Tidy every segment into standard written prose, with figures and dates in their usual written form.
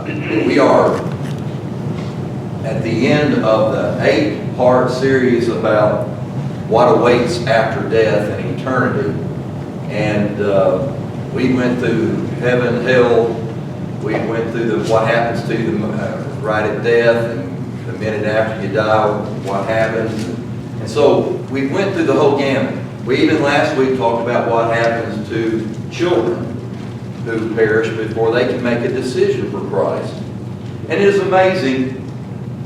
We are at the end of the 8-part series about what awaits after death and eternity. And we went through heaven, hell. We went through what happens to you right at death, and the minute after you die, what happens. And so we went through the whole gamut. We even last week talked about what happens to children who perish before they can make a decision for Christ. And it is amazing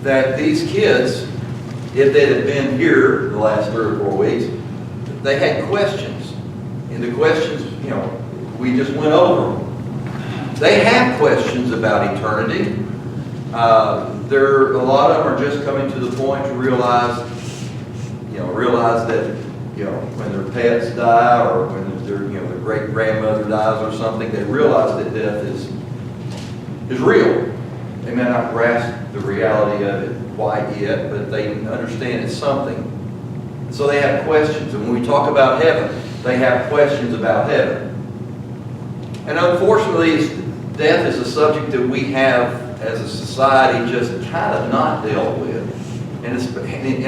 that these kids, if they had been here the last 3 or 4 weeks, they had questions. And the questions, we just went over them. They have questions about eternity. A lot of them are just coming to the point to realize that, when their pets die or when their great-grandmother dies or something, they realize that death is real. They may not grasp the reality of it quite yet, but they understand it's something. So they have questions. And when we talk about heaven, they have questions about heaven. And unfortunately, death is a subject that we have as a society just kind of not dealt with. And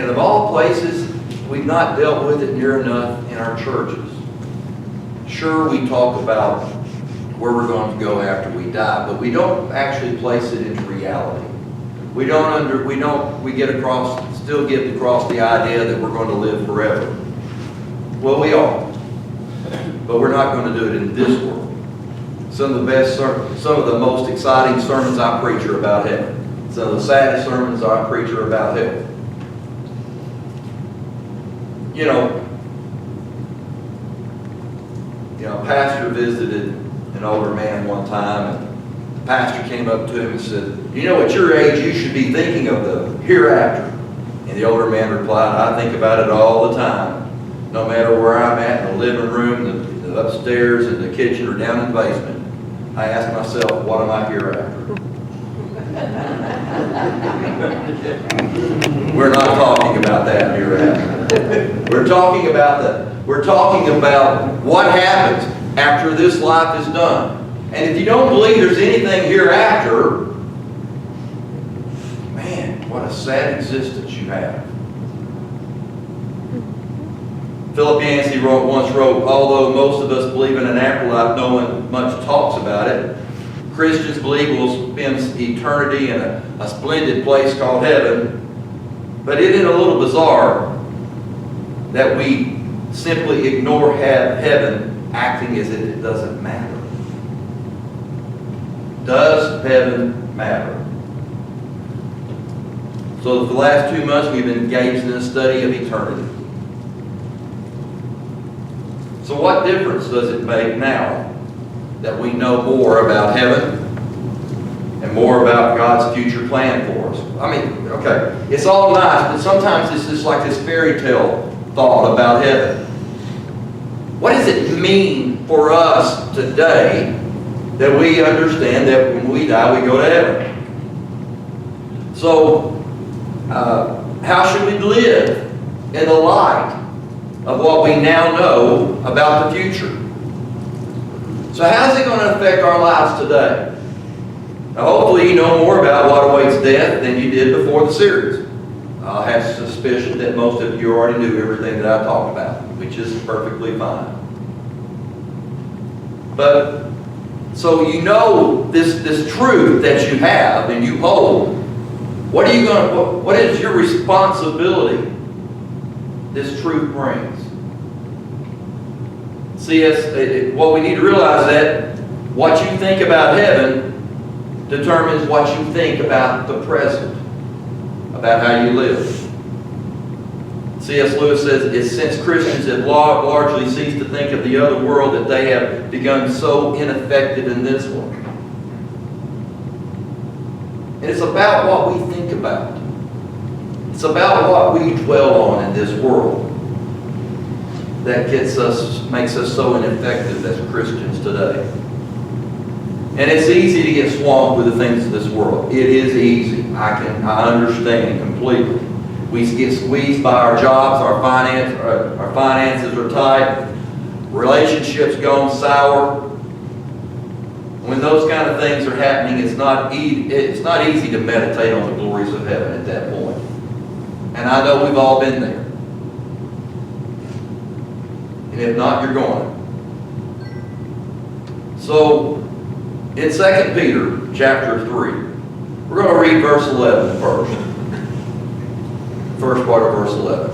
of all places, we've not dealt with it near enough in our churches. Sure, we talk about where we're going to go after we die, but we don't actually place it into reality. We still get across the idea that we're going to live forever. Well, we are, but we're not going to do it in this world. Some of the most exciting sermons I preach are about heaven. Some of the saddest sermons I preach are about hell. A pastor visited an older man one time, and the pastor came up to him and said, at your age, you should be thinking of the hereafter. And the older man replied, I think about it all the time. No matter where I'm at, in the living room, the upstairs, in the kitchen, or down in the basement, I ask myself, what am I hereafter? We're not talking about that hereafter. We're talking about what happens after this life is done. And if you don't believe there's anything hereafter, man, what a sad existence you have. Philip Yancey once wrote, although most of us believe in an afterlife, no one much talks about it. Christians believe we'll spend eternity in a splendid place called heaven. But isn't it a little bizarre that we simply ignore heaven, acting as if it doesn't matter? Does heaven matter? So for the last 2 months, we've been engaged in a study of eternity. So what difference does it make now that we know more about heaven and more about God's future plan for us? It's all nice, but sometimes it's just like this fairy tale thought about heaven. What does it mean for us today that we understand that when we die, we go to heaven? So, how should we live in the light of what we now know about the future? So how is it going to affect our lives today? Now, hopefully you know more about what awaits death than you did before the series. I have suspicion that most of you already knew everything that I talked about, which is perfectly fine. But, so this truth that you have and you hold, what is your responsibility this truth brings? See, what we need to realize that what you think about heaven determines what you think about the present, about how you live. C.S. Lewis says, it's since Christians have largely ceased to think of the other world that they have become so ineffective in this one. And it's about what we think about. It's about what we dwell on in this world that makes us so ineffective as Christians today. And it's easy to get swamped with the things of this world. It is easy. I understand completely. We get squeezed by our jobs, our finances are tight, relationships gone sour. When those kind of things are happening, it's not easy to meditate on the glories of heaven at that point. And I know we've all been there. And if not, you're going. So, in 2 Peter chapter 3, we're going to read verse 11 first. First part of verse 11.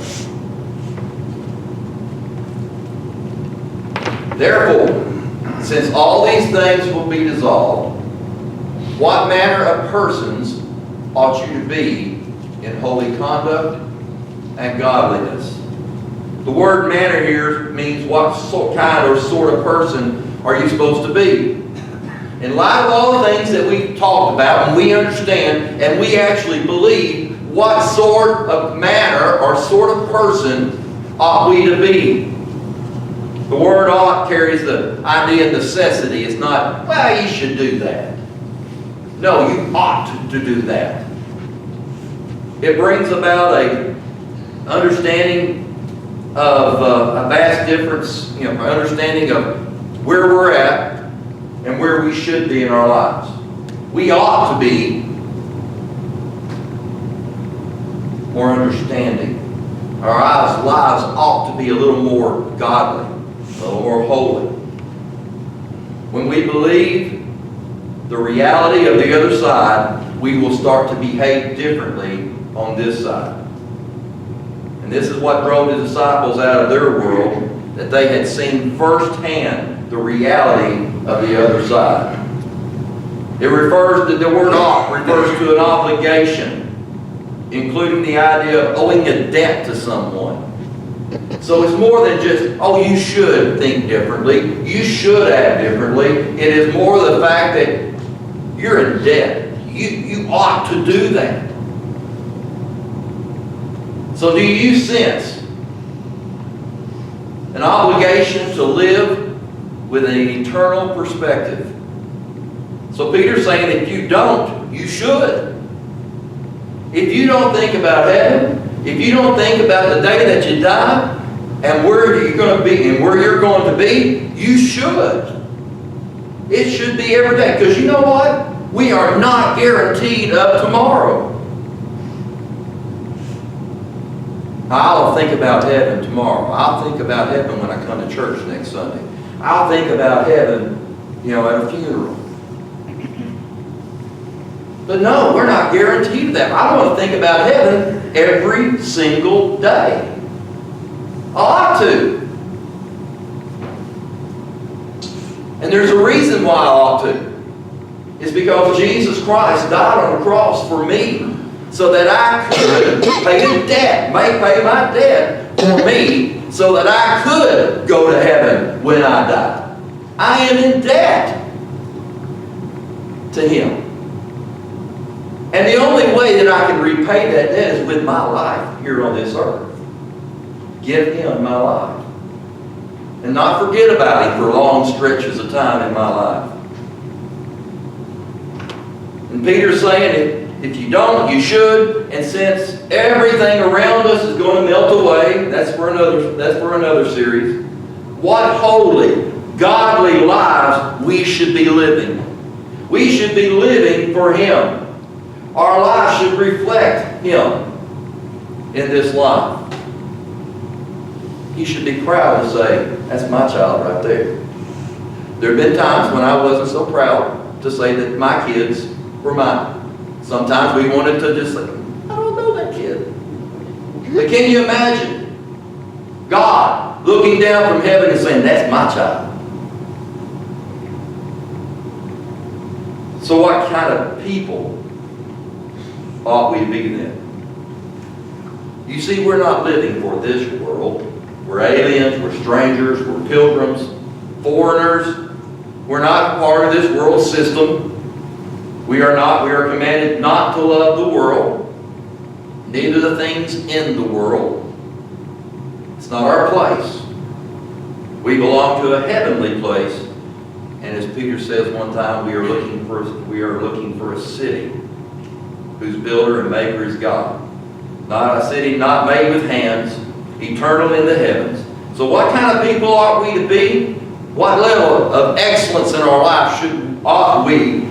Therefore, since all these things will be dissolved, what manner of persons ought you to be in holy conduct and godliness? The word manner here means what kind or sort of person are you supposed to be? In light of all the things that we talked about and we understand and we actually believe, what sort of manner or sort of person ought we to be? The word ought carries the idea of necessity. It's not, well, you should do that. No, you ought to do that. It brings about a understanding of a vast difference, understanding of where we're at and where we should be in our lives. We ought to be more understanding. Our lives ought to be a little more godly, a little more holy. When we believe the reality of the other side, we will start to behave differently on this side. And this is what drove the disciples out of their world, that they had seen firsthand the reality of the other side. The word ought refers to an obligation, including the idea of owing a debt to someone. So it's more than just, oh, you should think differently, you should act differently. It is more the fact that you're in debt. You ought to do that. So do you sense an obligation to live with an eternal perspective? So Peter's saying that if you don't, you should. If you don't think about heaven, if you don't think about the day that you die, and where you're going to be, and where you're going to be, you should. It should be every day. Because you know what? We are not guaranteed of tomorrow. I'll think about heaven tomorrow. I'll think about heaven when I come to church next Sunday. I'll think about heaven, at a funeral. But no, we're not guaranteed that. I want to think about heaven every single day. I ought to. And there's a reason why I ought to. It's because Jesus Christ died on the cross for me so that I could pay the debt, pay my debt for me so that I could go to heaven when I die. I am in debt to Him. And the only way that I can repay that debt is with my life here on this earth. Give Him my life. And not forget about Him for long stretches of time in my life. And Peter's saying, if you don't, you should. And since everything around us is going to melt away, that's for another series. What holy, godly lives we should be living. We should be living for Him. Our lives should reflect Him in this life. He should be proud to say, that's my child right there. There have been times when I wasn't so proud to say that my kids were mine. Sometimes we wanted to just say, I don't know that kid. But can you imagine God looking down from heaven and saying, that's my child? So what kind of people ought we be then? You see, we're not living for this world. We're aliens, we're strangers, we're pilgrims, foreigners. We're not part of this world system. We are commanded not to love the world, neither the things in the world. It's not our place. We belong to a heavenly place. And as Peter says one time, we are looking for a city whose builder and maker is God. Not a city not made with hands, eternal in the heavens. So what kind of people ought we to be? What level of excellence in our life ought we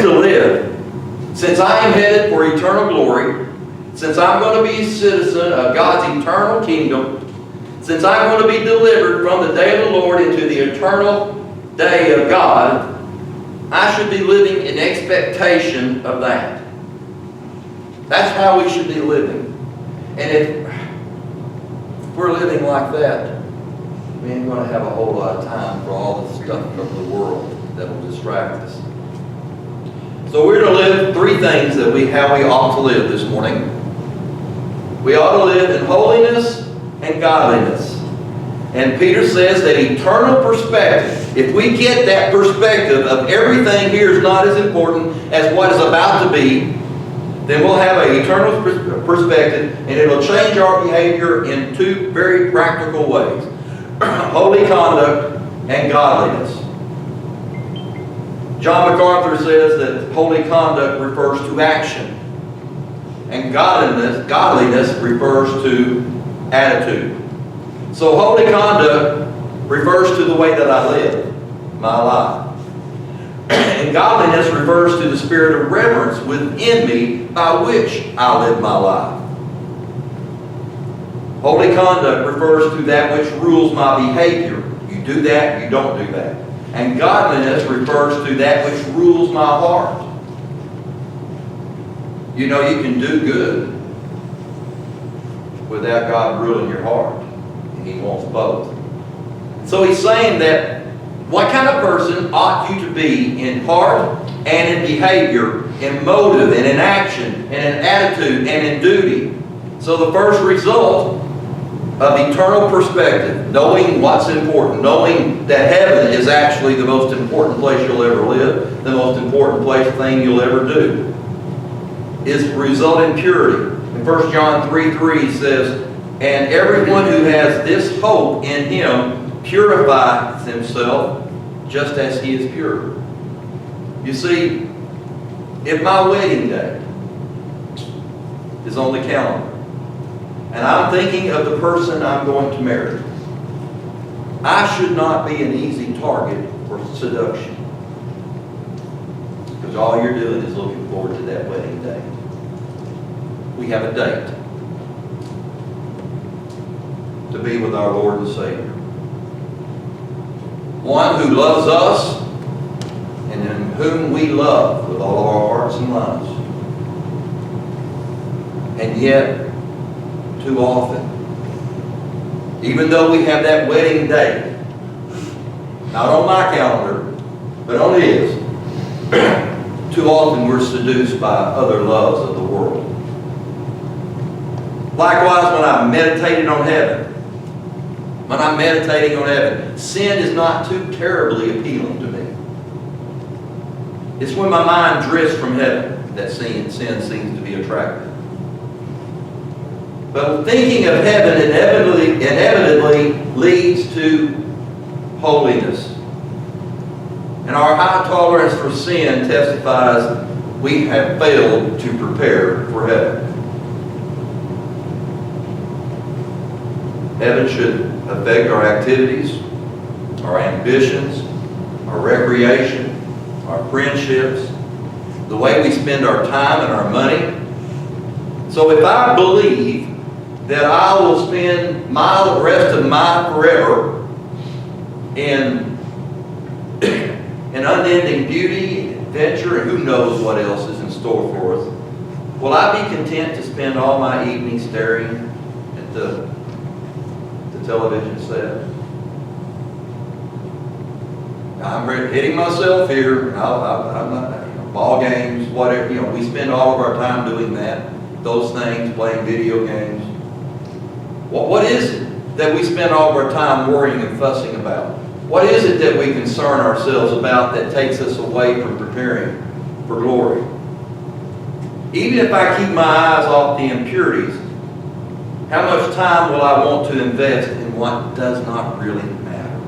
to live? Since I am headed for eternal glory, since I'm going to be a citizen of God's eternal kingdom, since I'm going to be delivered from the day of the Lord into the eternal day of God, I should be living in expectation of that. That's how we should be living. And if we're living like that, we ain't going to have a whole lot of time for all the stuff of the world that will distract us. So we're to live three things how we ought to live this morning. We ought to live in holiness and godliness. And Peter says that eternal perspective, if we get that perspective of everything here is not as important as what is about to be, then we'll have an eternal perspective, and it'll change our behavior in two very practical ways. Holy conduct and godliness. John MacArthur says that holy conduct refers to action, and godliness refers to attitude. So holy conduct refers to the way that I live my life. And godliness refers to the spirit of reverence within me by which I live my life. Holy conduct refers to that which rules my behavior. You do that, you don't do that. And godliness refers to that which rules my heart. You know, you can do good without God ruling your heart. And He wants both. So he's saying that what kind of person ought you to be in heart and in behavior, in motive and in action and in attitude and in duty. So the first result of eternal perspective, knowing what's important, knowing that heaven is actually the most important place you'll ever live, the most important thing you'll ever do, is result in purity. In 1 John 3:3 says, and everyone who has this hope in Him purifies himself just as He is pure. You see, if my wedding day is on the calendar, and I'm thinking of the person I'm going to marry, I should not be an easy target for seduction. Because all you're doing is looking forward to that wedding day. We have a date to be with our Lord and Savior. One who loves us and in whom we love with all of our hearts and minds. And yet, too often, even though we have that wedding day, not on my calendar, but on His, too often we're seduced by other loves of the world. Likewise, when I'm meditating on heaven, sin is not too terribly appealing to me. It's when my mind drifts from heaven that sin seems to be attractive. But thinking of heaven inevitably leads to holiness. And our high tolerance for sin testifies we have failed to prepare for heaven. Heaven should affect our activities, our ambitions, our recreation, our friendships, the way we spend our time and our money. So if I believe that I will spend the rest of my forever in unending beauty, adventure, and who knows what else is in store for us, will I be content to spend all my evenings staring at the television set? I'm hitting myself here. I'm not, ball games, whatever. We spend all of our time doing that. Those things, playing video games. What is it that we spend all of our time worrying and fussing about? What is it that we concern ourselves about that takes us away from preparing for glory? Even if I keep my eyes off the impurities, how much time will I want to invest in what does not really matter?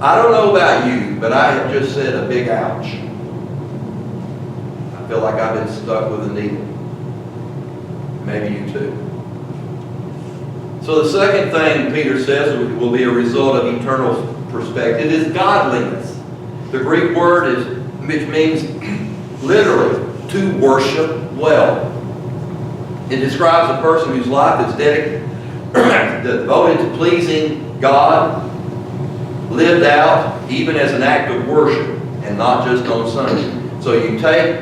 I don't know about you, but I have just said a big ouch. I feel like I've been stuck with a needle. Maybe you too. So the second thing Peter says will be a result of eternal perspective is godliness. The Greek word is, which means literally to worship well. It describes a person whose life is devoted to pleasing God, lived out even as an act of worship and not just on Sunday. So you take,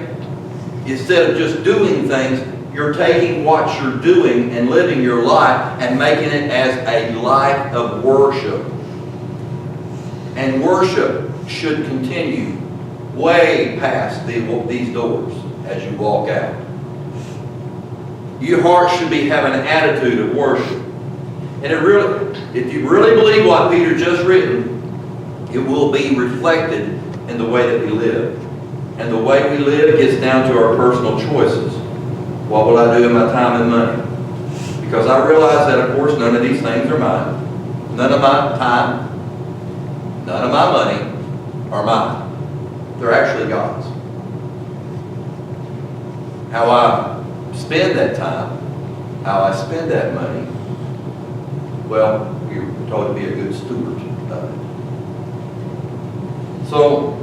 instead of just doing things, you're taking what you're doing and living your life and making it as a life of worship. And worship should continue way past these doors as you walk out. Your heart should be having an attitude of worship. And it really, if you really believe what Peter just written, it will be reflected in the way that we live. And the way we live gets down to our personal choices. What will I do in my time and money? Because I realize that, of course, none of these things are mine. None of my time, none of my money are mine. They're actually God's. How I spend that time, how I spend that money, well, we're told to be a good steward of it. So,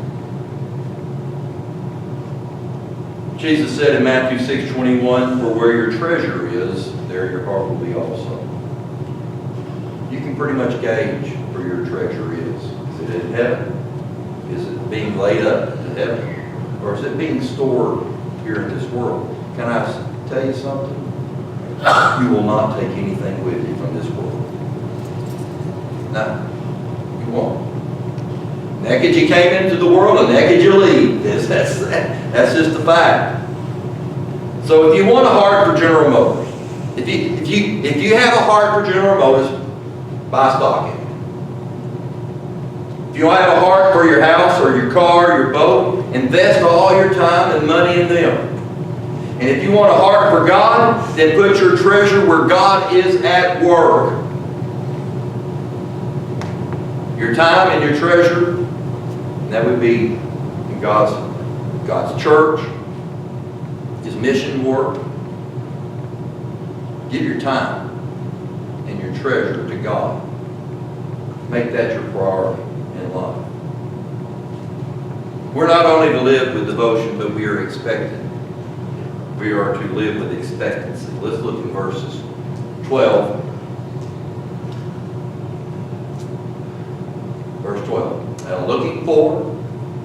Jesus said in Matthew 6:21, "For where your treasure is, there your heart will be also." You can pretty much gauge where your treasure is. Is it in heaven? Is it being laid up to heaven? Or is it being stored here in this world? Can I tell you something? You will not take anything with you from this world. No, you won't. Naked you came into the world, and naked you leave. That's just a fact. So if you want a heart for General Motors, if you have a heart for General Motors, buy stock in it. If you have a heart for your house or your car, your boat, invest all your time and money in them. And if you want a heart for God, then put your treasure where God is at work. Your time and your treasure, and that would be in God's church, His mission work. Give your time and your treasure to God. Make that your priority in life. We're not only to live with devotion, but we are expected. We are to live with expectancy. Let's look at verses 12. Verse 12. Now looking for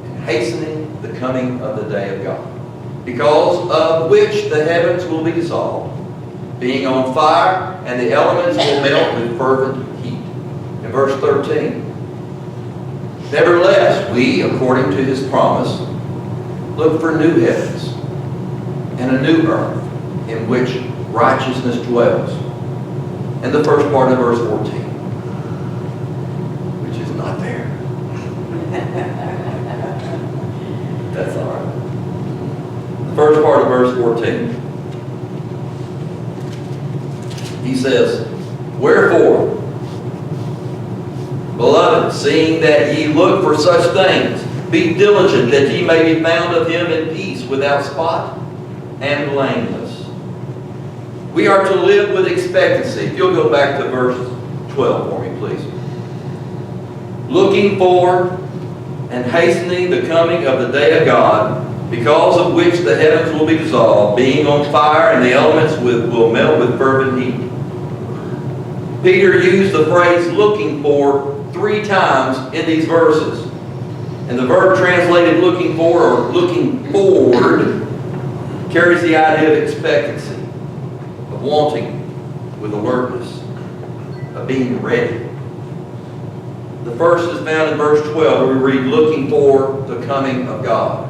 and hastening the coming of the day of God, because of which the heavens will be dissolved, being on fire, and the elements will melt with fervent heat. In verse 13. Nevertheless, we, according to His promise, look for new heavens and a new earth in which righteousness dwells. And the first part of verse 14, which is not there. That's all right. The first part of verse 14. He says, "Wherefore, beloved, seeing that ye look for such things, be diligent that ye may be found of Him in peace, without spot and blameless." We are to live with expectancy. If you'll go back to verse 12 for me, please. Looking for and hastening the coming of the day of God, because of which the heavens will be dissolved, being on fire, and the elements will melt with fervent heat. Peter used the phrase "looking for" 3 times in these verses. And the verb translated "looking for" or "looking forward" carries the idea of expectancy, of wanting with alertness, of being ready. The first is found in verse 12, where we read, "looking for the coming of God."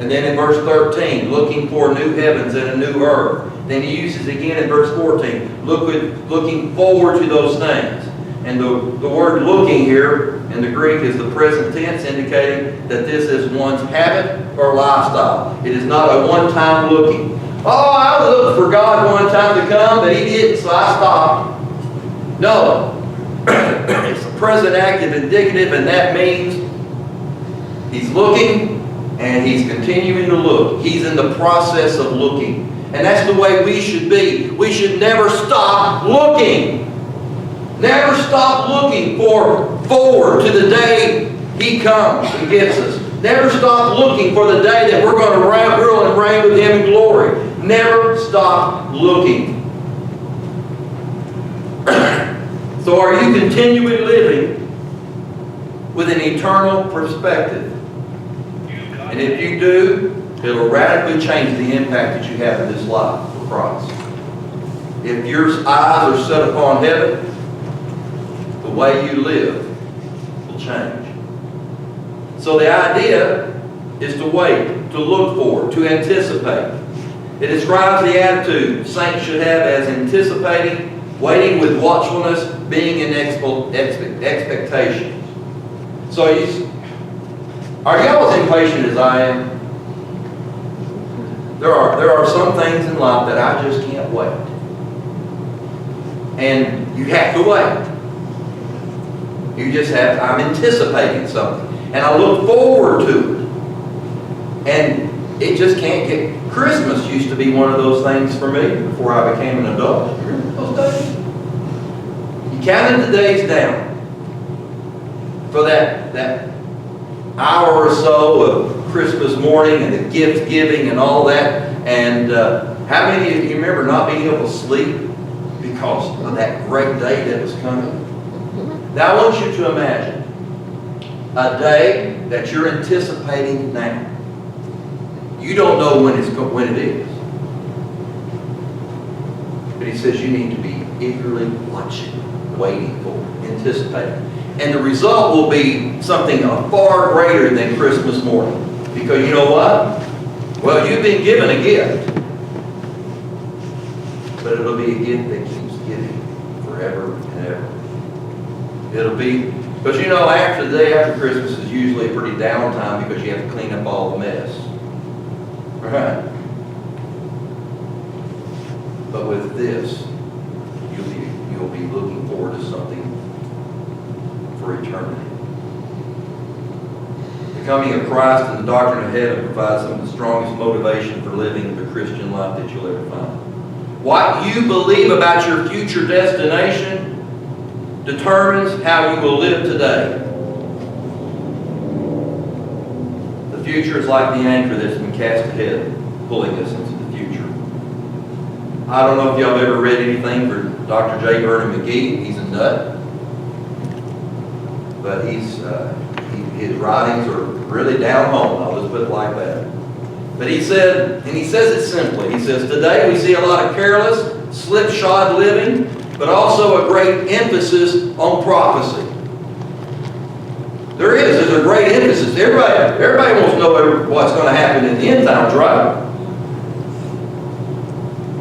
And then in verse 13, "looking for new heavens and a new earth." Then he uses again in verse 14, looking forward to those things. And the word "looking" here in the Greek is the present tense, indicating that this is one's habit or lifestyle. It is not a one-time looking. "Oh, I looked for God one time to come, but He didn't, so I stopped." No. It's a present active indicative, and that means he's looking and he's continuing to look. He's in the process of looking. And that's the way we should be. We should never stop looking. Never stop looking for forward to the day He comes and gets us. Never stop looking for the day that we're going to rule and reign with Him in glory. Never stop looking. So are you continually living with an eternal perspective? And if you do, it'll radically change the impact that you have in this life for Christ. If your eyes are set upon heaven, the way you live will change. So the idea is to wait, to look forward, to anticipate. It describes the attitude saints should have as anticipating, waiting with watchfulness, being in expectation. So are y'all as impatient as I am? There are some things in life that I just can't wait. And you have to wait. You just have to, I'm anticipating something. And I look forward to it. And it just can't get, Christmas used to be one of those things for me before I became an adult. Remember those days? You counted the days down for that hour or so of Christmas morning and the gift giving and all that. And how many of you remember not being able to sleep because of that great day that was coming? Now I want you to imagine a day that you're anticipating now. You don't know when it is. But He says you need to be eagerly watching, waiting for, anticipating. And the result will be something far greater than Christmas morning. Because you know what? Well, you've been given a gift. But it'll be a gift that keeps giving forever and ever. It'll be, because you know, after the day after Christmas is usually a pretty down time because you have to clean up all the mess. Right? But with this, you'll be looking forward to something for eternity. The coming of Christ and the doctrine of heaven provides some of the strongest motivation for living the Christian life that you'll ever find. What you believe about your future destination determines how you will live today. The future is like the anchor that's been cast ahead, pulling us into the future. I don't know if y'all have ever read anything for Dr. J. Vernon McGee. He's a nut. But his writings are really down home. I'll just put it like that. But he said, and he says it simply, he says, today we see a lot of careless, slipshod living, but also a great emphasis on prophecy. There's a great emphasis. Everybody wants to know what's going to happen in the end times, right?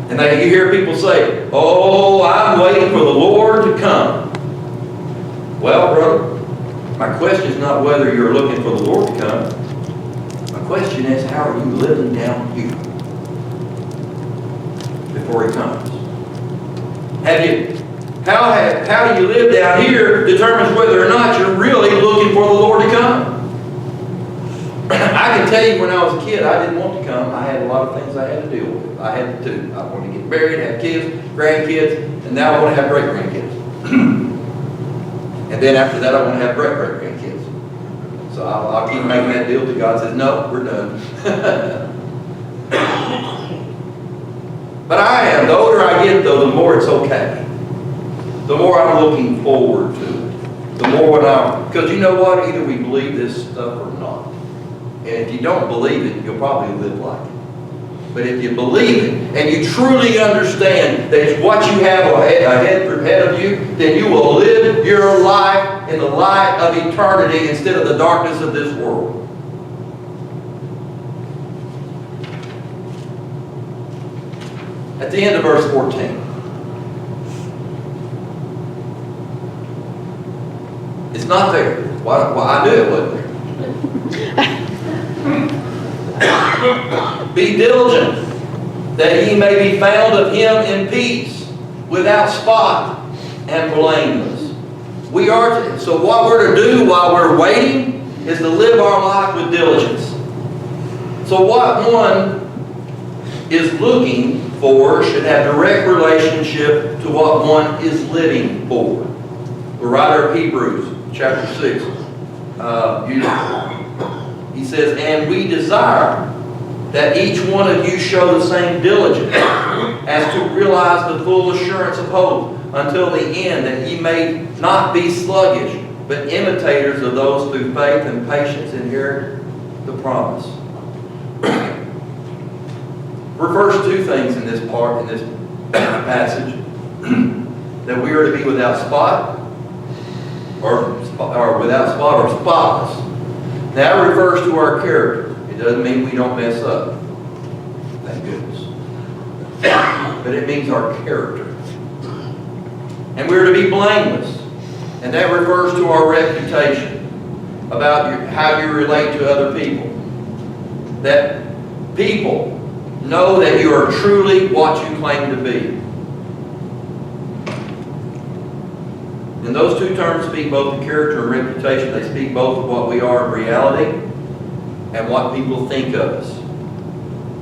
And you hear people say, oh, I'm waiting for the Lord to come. Well, brother, my question is not whether you're looking for the Lord to come. My question is, how are you living down here before He comes? How you live down here determines whether or not you're really looking for the Lord to come. I can tell you when I was a kid, I didn't want to come. I had a lot of things I had to deal with. I had to do. I wanted to get married, have kids, grandkids, and now I want to have great-grandkids. And then after that, I want to have great-great-grandkids. So I'll keep making that deal till God says, no, we're done. But the older I get, though, the more it's okay. The more I'm looking forward to it. The more because you know what? Either we believe this stuff or not. And if you don't believe it, you'll probably live like it. But if you believe it, and you truly understand that it's what you have ahead of you, then you will live your life in the light of eternity instead of the darkness of this world. At the end of verse 14. It's not there. Well, I knew it wasn't there. Be diligent, that ye may be found of Him in peace, without spot and blameless. So what we're to do while we're waiting is to live our life with diligence. So what one is looking for should have direct relationship to what one is living for. The writer of Hebrews chapter 6. He says, and we desire that each one of you show the same diligence as to realize the full assurance of hope until the end, that ye may not be sluggish, but imitators of those through faith and patience inherit the promise. Refers to two things in this part, in this passage. That we are to be without spot, or without spot or spotless. That refers to our character. It doesn't mean we don't mess up. Thank goodness. But it means our character. And we're to be blameless. And that refers to our reputation, about how you relate to other people. That people know that you are truly what you claim to be. And those two terms speak both of character and reputation. They speak both of what we are in reality and what people think of us.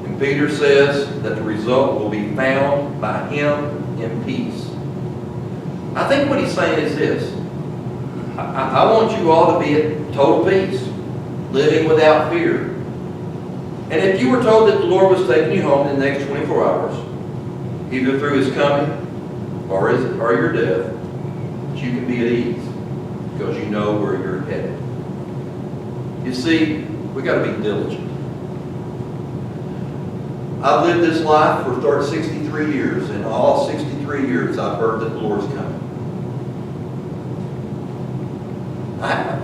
And Peter says that the result will be found by him in peace. I think what he's saying is this. I want you all to be at total peace, living without fear. And if you were told that the Lord was taking you home in the next 24 hours, either through his coming or your death, you can be at ease because you know where you're headed. You see, we got to be diligent. I've lived this life for 63 years, and all 63 years I've heard that the Lord's coming. I have.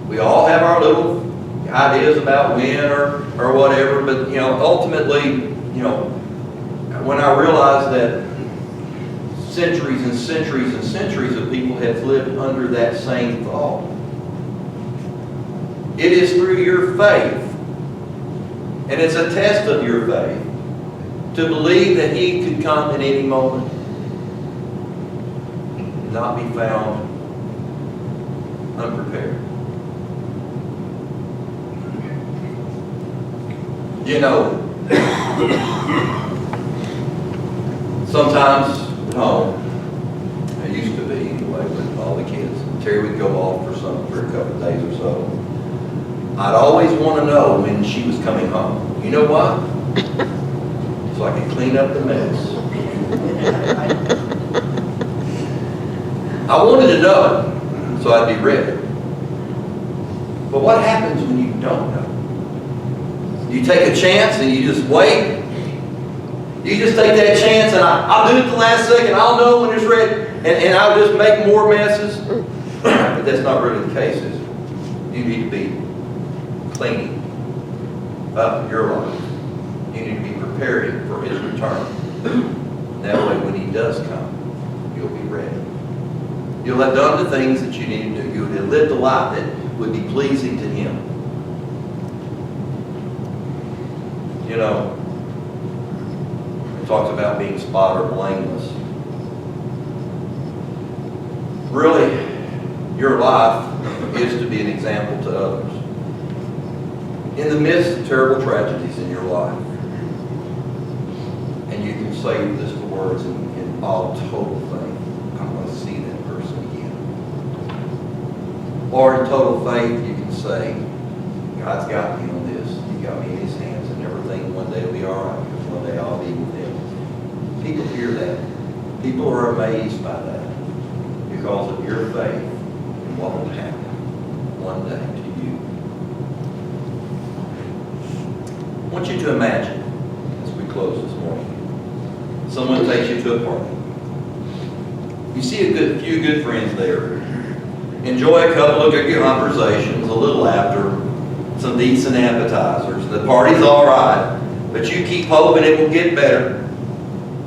We all have our little ideas about when or whatever, but ultimately, when I realized that centuries and centuries and centuries of people have lived under that same thought. It is through your faith, and it's a test of your faith, to believe that he could come at any moment and not be found unprepared. Sometimes home. It used to be anyway with all the kids. Terry would go off for a couple of days or so. I'd always want to know when she was coming home. You know why? So I could clean up the mess. I wanted to know it, so I'd be ready. But what happens when you don't know? You take a chance and you just wait. You just take that chance and I'll do it the last second. I'll know when it's ready. And I'll just make more messes. But that's not really the case, is it? You need to be cleaning up your life. You need to be preparing for his return. That way when he does come, you'll be ready. You'll have done the things that you need to do. You'll have lived a life that would be pleasing to him. It talks about being spot or blameless. Really, your life is to be an example to others. In the midst of terrible tragedies in your life, and you can say this the words in all total faith, I want to see that person again. Or in total faith, you can say, God's got me on this. He got me in his hands, and everything one day will be all right, because one day I'll be with him. People hear that. People are amazed by that because of your faith and what will happen one day to you. I want you to imagine, as we close this morning, someone takes you to a party. You see a few good friends there. Enjoy a couple of good conversations, a little laughter, some decent appetizers. The party's all right, but you keep hoping it will get better.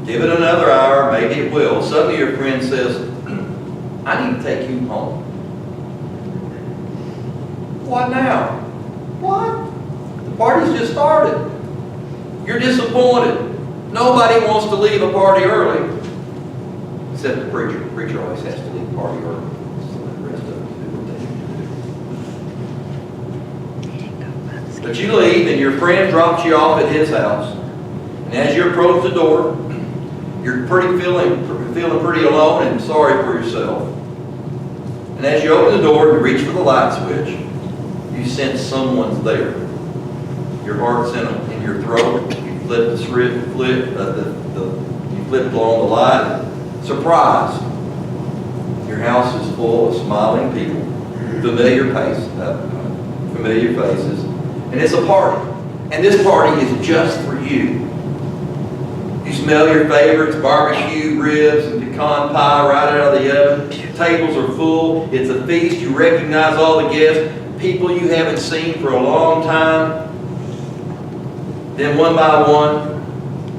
Give it another hour, maybe it will. Suddenly your friend says, I need to take you home. What now? What? The party's just started. You're disappointed. Nobody wants to leave a party early. Except the preacher. The preacher always has to leave the party early. So the rest of them do what they need to do. But you leave and your friend drops you off at his house. And as you approach the door, you're feeling pretty alone and sorry for yourself. And as you open the door, you reach for the light switch, you sense someone's there. Your heart's in your throat. You flip the switch, you flip along the light. Surprise! Your house is full of smiling people, familiar faces, and it's a party. And this party is just for you. You smell your favorites, barbecue ribs and pecan pie right out of the oven. Tables are full. It's a feast. You recognize all the guests, people you haven't seen for a long time. Then one by one,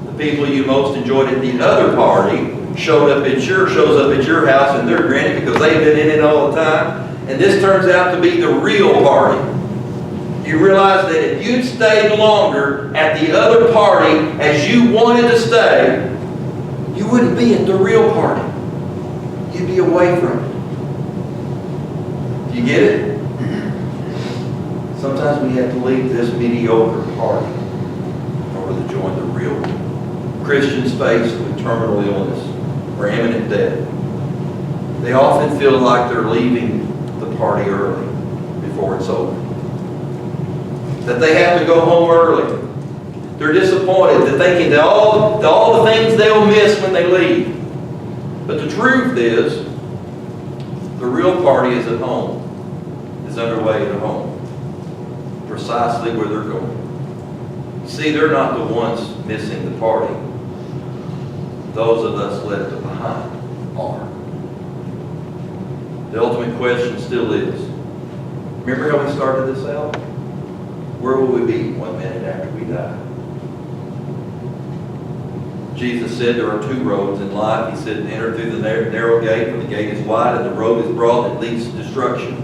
the people you most enjoyed at the other party shows up at your house, and they're grinning because they've been in it all the time. And this turns out to be the real party. You realize that if you'd stayed longer at the other party as you wanted to stay, you wouldn't be at the real party. You'd be away from it. You get it? Sometimes we have to leave this mediocre party in order to join the real one. Christians faced with terminal illness or imminent death, they often feel like they're leaving the party early before it's over. That they have to go home early. They're disappointed. They're thinking that all the things they'll miss when they leave. But the truth is, the real party is at home, is underway at home, precisely where they're going. See, they're not the ones missing the party. Those of us left behind are. The ultimate question still is, remember how we started this out? Where will we be 1 minute after we die? Jesus said there are two roads in life. He said, enter through the narrow gate, for the gate is wide and the road is broad that leads to destruction.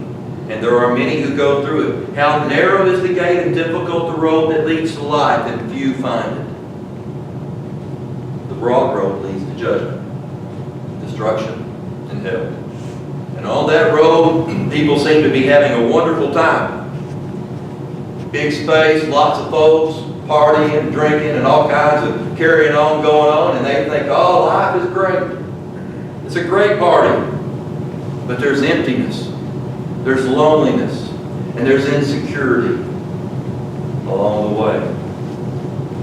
And there are many who go through it. How narrow is the gate and difficult the road that leads to life, and few find it. The broad road leads to judgment, destruction, and hell. And on that road, people seem to be having a wonderful time. Big space, lots of folks, partying and drinking and all kinds of carrying on, going on, and they think, oh, life is great. It's a great party. But there's emptiness, there's loneliness, and there's insecurity along the way.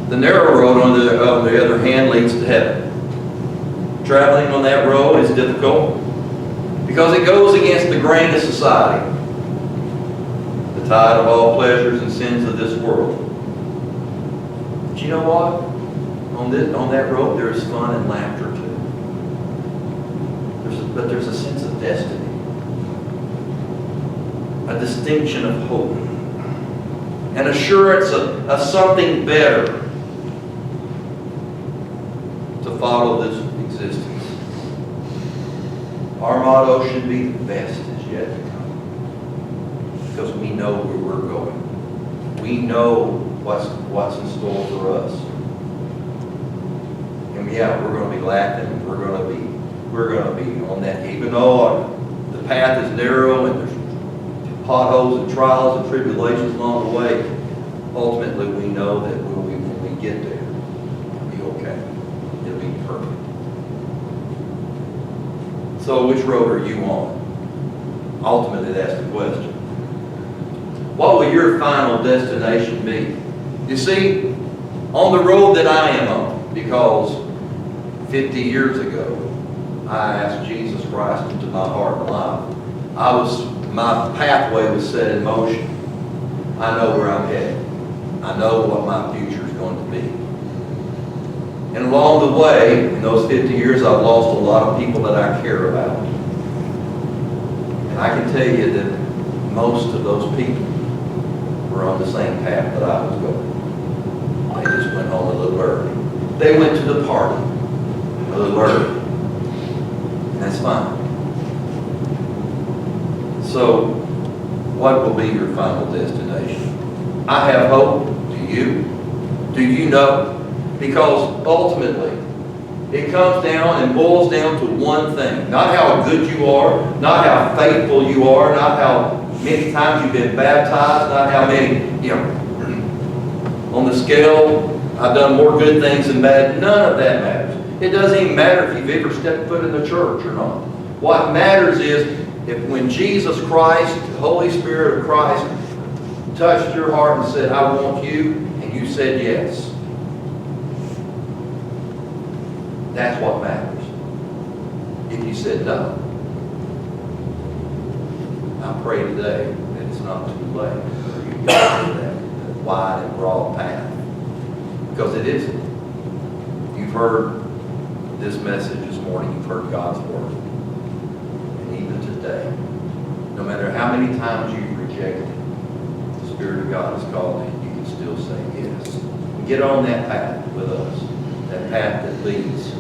The narrow road, on the other hand, leads to heaven. Traveling on that road is difficult because it goes against the grain of society, the tide of all pleasures and sins of this world. But you know what? On that road, there is fun and laughter too. But there's a sense of destiny, a distinction of hope, an assurance of something better to follow this existence. Our motto should be, the best is yet to come, because we know where we're going. We know what's in store for us. And yeah, we're going to be laughing. We're going to be on that. Even though the path is narrow and there's potholes and trials and tribulations along the way, ultimately we know that when we get there, it'll be okay. It'll be perfect. So which road are you on? Ultimately, that's the question. What will your final destination be? You see, on the road that I am on, because 50 years ago, I asked Jesus Christ into my heart and life. My pathway was set in motion. I know where I'm headed. I know what my future is going to be. And along the way, in those 50 years, I've lost a lot of people that I care about. And I can tell you that most of those people were on the same path that I was going. They just went home a little early. They went to the party a little early. And that's fine. So, what will be your final destination? I have hope. Do you? Do you know? Because ultimately, it comes down and boils down to one thing. Not how good you are, not how faithful you are, not how many times you've been baptized, not how many, on the scale, I've done more good things than bad. None of that matters. It doesn't even matter if you've ever stepped foot in the church or not. What matters is, If when Jesus Christ, the Holy Spirit of Christ, touched your heart and said, I want you, and you said yes, that's what matters. If you said no, I pray today that it's not too late for you to get into that wide and broad path. Because it isn't. You've heard this message this morning. You've heard God's word. And even today, no matter how many times you've rejected it, the Spirit of God has called you, you can still say yes. Get on that path with us. That path that leads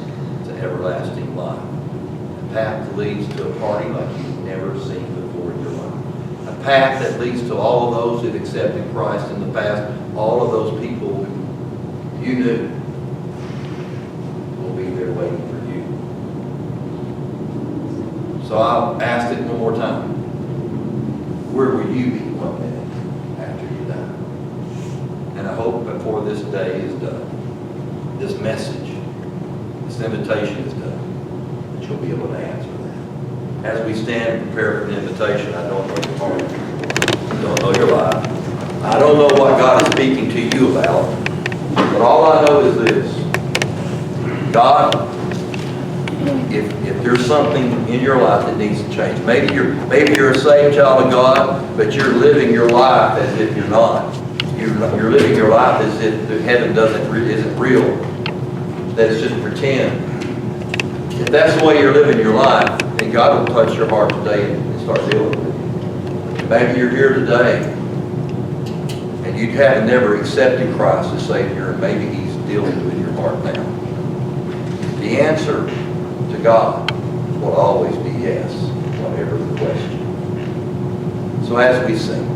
to everlasting life. A path that leads to a party like you've never seen before in your life. A path that leads to all of those that accepted Christ in the past, all of those people who you knew will be there waiting for you. So I'll ask it one more time. Where will you be 1 minute after you die? And I hope before this day is done, this message, this invitation is done, that you'll be able to answer that. As we stand and prepare for the invitation, I don't know your heart. I don't know your life. I don't know what God is speaking to you about. But all I know is this. God, if there's something in your life that needs to change, maybe you're a saved child of God, but you're living your life as if you're not. You're living your life as if heaven isn't real, that it's just pretend. If that's the way you're living your life, then God will touch your heart today and start dealing with you. Maybe you're here today and you have never accepted Christ as Savior, and maybe He's dealing with your heart now. The answer to God will always be yes, whatever the question. So as we sing,